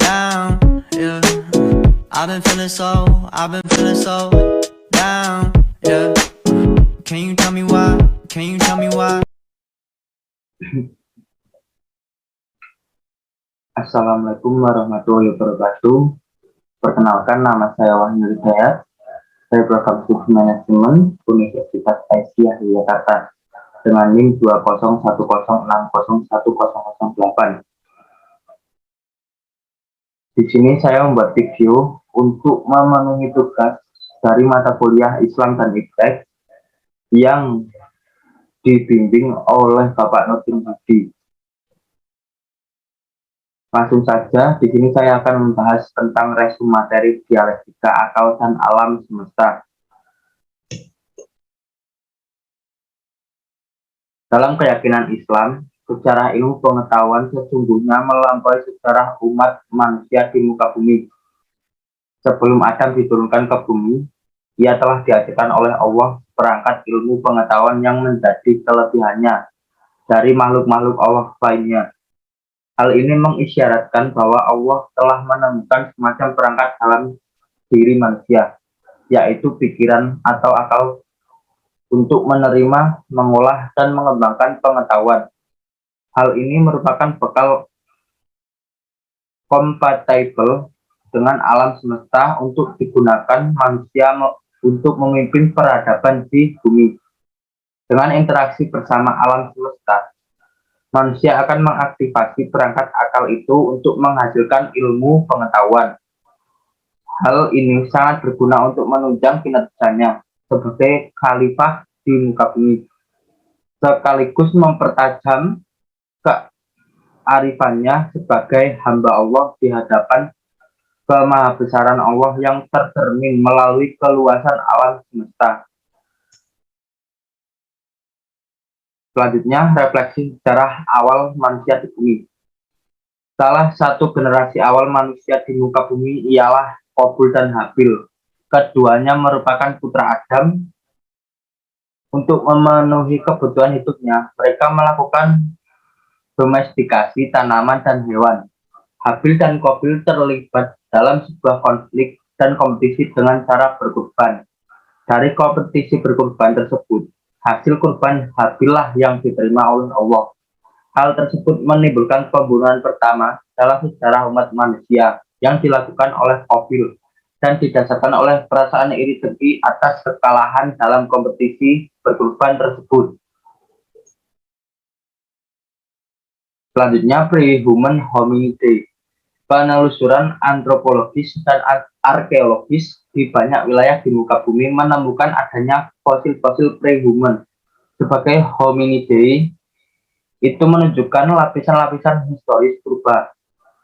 down, yeah. I've been feeling so down, yeah. Can you tell me why? Can you tell me why? Assalamualaikum warahmatullahi wabarakatuh. Perkenalkan, nama saya Wahyu Hidayat dari Program Studi Manajemen Universitas Aisyah Yogyakarta dengan NIM 201060108. Di sini saya membuat video untuk memenuhi tugas dari mata kuliah Islam dan Iptek yang dibimbing oleh Bapak Nurdin Budi. Langsung saja, di sini saya akan membahas tentang resume materi dialektika akal dan alam semesta. Dalam keyakinan Islam, sejarah ilmu pengetahuan sesungguhnya melampaui sejarah umat manusia di muka bumi. Sebelum Adam diturunkan ke bumi, ia telah diajarkan oleh Allah perangkat ilmu pengetahuan yang menjadi kelebihannya dari makhluk-makhluk Allah lainnya. Hal ini mengisyaratkan bahwa Allah telah menemukan semacam perangkat dalam diri manusia, yaitu pikiran atau akal untuk menerima, mengolah, dan mengembangkan pengetahuan. Hal ini merupakan bekal kompatibel dengan alam semesta untuk digunakan manusia untuk memimpin peradaban di bumi. Dengan interaksi bersama alam semesta, manusia akan mengaktifasi perangkat akal itu untuk menghasilkan ilmu pengetahuan. Hal ini sangat berguna untuk menunjang kinerjanya sebagai khalifah di muka bumi, sekaligus mempertajam kearifannya sebagai hamba Allah di hadapan kemahabesaran Allah yang tercermin melalui keluasan alam semesta. Selanjutnya, refleksi sejarah awal manusia di bumi. Salah satu generasi awal manusia di muka bumi ialah Qabil dan Habil. Keduanya merupakan putra Adam. Untuk memenuhi kebutuhan hidupnya, mereka melakukan domestikasi tanaman dan hewan. Habil dan Qabil terlibat dalam sebuah konflik dan kompetisi dengan cara berkorban. Dari kompetisi berkorban tersebut, hasil kurban Habillah yang diterima oleh Allah. Hal tersebut menimbulkan pembunuhan pertama dalam sejarah umat manusia yang dilakukan oleh Qabil dan didasarkan oleh perasaan iri dengki atas kekalahan dalam kompetisi berkorban tersebut. Selanjutnya, pre-human hominidae. Penelusuran antropologis dan arkeologis di banyak wilayah di muka bumi menemukan adanya fosil-fosil pre-human. Sebagai hominidae, itu menunjukkan lapisan-lapisan historis purba.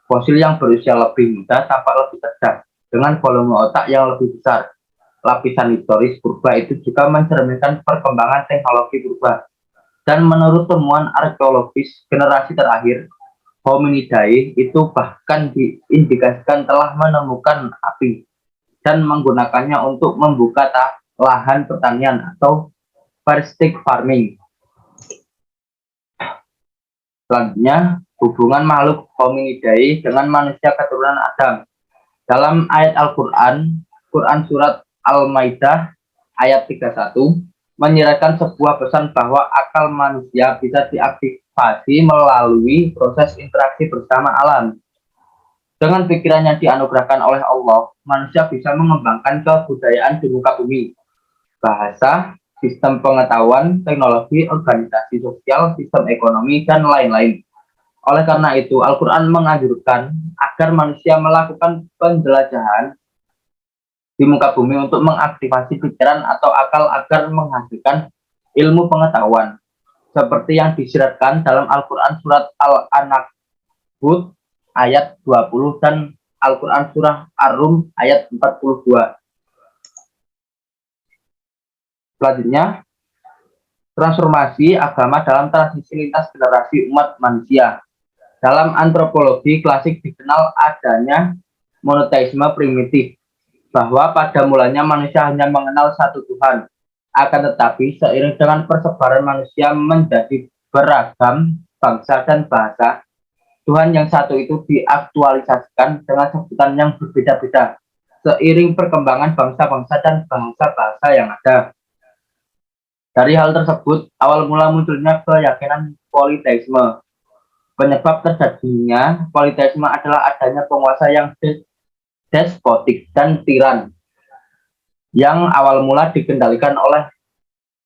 Fosil yang berusia lebih muda tampak lebih cerdas, dengan volume otak yang lebih besar. Lapisan historis purba itu juga mencerminkan perkembangan teknologi purba. Dan menurut temuan arkeologis generasi terakhir, Hominidae itu bahkan diindikasikan telah menemukan api dan menggunakannya untuk membuka lahan pertanian atau prestige farming. Selanjutnya, hubungan makhluk Hominidae dengan manusia keturunan Adam. Dalam ayat Al-Quran, Quran Surat Al-Maidah ayat 31, menyiratkan sebuah pesan bahwa akal manusia bisa diaktifasi melalui proses interaksi bersama alam. Dengan pikiran yang dianugerahkan oleh Allah, manusia bisa mengembangkan kebudayaan di muka bumi, bahasa, sistem pengetahuan, teknologi, organisasi sosial, sistem ekonomi, dan lain-lain. Oleh karena itu, Al-Quran menganjurkan agar manusia melakukan penjelajahan di muka bumi untuk mengaktifasi pikiran atau akal agar menghasilkan ilmu pengetahuan, seperti yang disyaratkan dalam Al-Quran Surat Al-Ankabut ayat 20 dan Al-Quran Surah Ar-Rum ayat 42. Selanjutnya, transformasi agama dalam transisi lintas generasi umat manusia. Dalam antropologi klasik dikenal adanya monoteisme primitif, bahwa pada mulanya manusia hanya mengenal satu Tuhan. Akan tetapi, seiring dengan persebaran manusia menjadi beragam bangsa dan bahasa, Tuhan yang satu itu diaktualisasikan dengan sebutan yang berbeda-beda seiring perkembangan bangsa-bangsa dan bahasa-bahasa yang ada. Dari hal tersebut, awal mula munculnya keyakinan politeisme. Penyebab terjadinya politeisme adalah adanya penguasa yang despotik dan tiran, yang awal mula dikendalikan oleh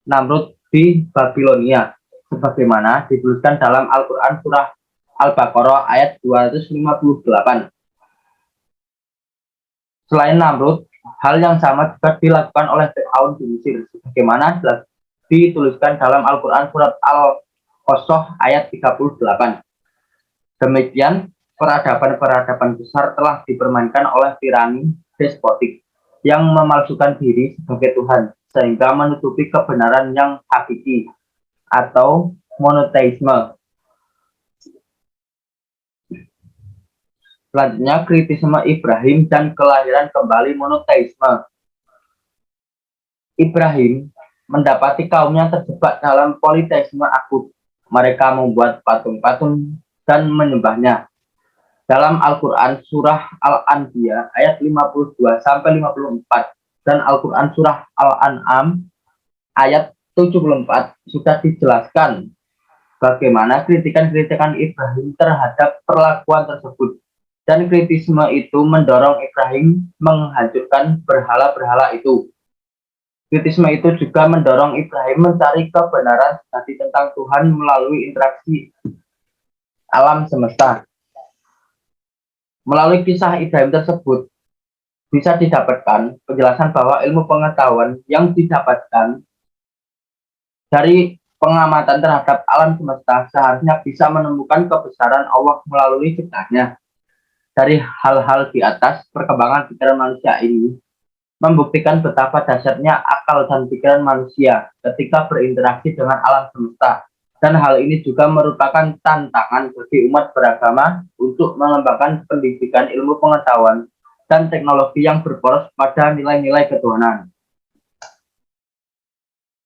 Namrud di Babilonia, sebagaimana dituliskan dalam Al-Quran surah Al-Baqarah ayat 258. Selain Namrud, hal yang sama juga dilakukan oleh Fir'aun di Mesir, sebagaimana dituliskan dalam Al-Quran surat Al-Qasas ayat 38. Demikian, peradaban-peradaban besar telah dipermainkan oleh tirani despotik yang memalsukan diri sebagai Tuhan, sehingga menutupi kebenaran yang hakiki atau monoteisme. Selanjutnya, kritisme Ibrahim dan kelahiran kembali monoteisme. Ibrahim mendapati kaumnya terjebak dalam politeisme akut. Mereka membuat patung-patung dan menyembahnya. Dalam Al-Quran surah Al-Anbiya ayat 52-54 dan Al-Quran surah Al-An'am ayat 74 sudah dijelaskan bagaimana kritikan-kritikan Ibrahim terhadap perlakuan tersebut. Dan kritisme itu mendorong Ibrahim menghancurkan berhala-berhala itu. Kritisme itu juga mendorong Ibrahim mencari kebenaran sejati tentang Tuhan melalui interaksi alam semesta. Melalui kisah Ibrahim tersebut, bisa didapatkan penjelasan bahwa ilmu pengetahuan yang didapatkan dari pengamatan terhadap alam semesta seharusnya bisa menemukan kebesaran Allah melalui ciptanya. Dari hal-hal di atas, perkembangan pikiran manusia ini membuktikan betapa dahsyatnya akal dan pikiran manusia ketika berinteraksi dengan alam semesta. Dan hal ini juga merupakan tantangan bagi umat beragama untuk mengembangkan pendidikan ilmu pengetahuan dan teknologi yang berporos pada nilai-nilai ketuhanan.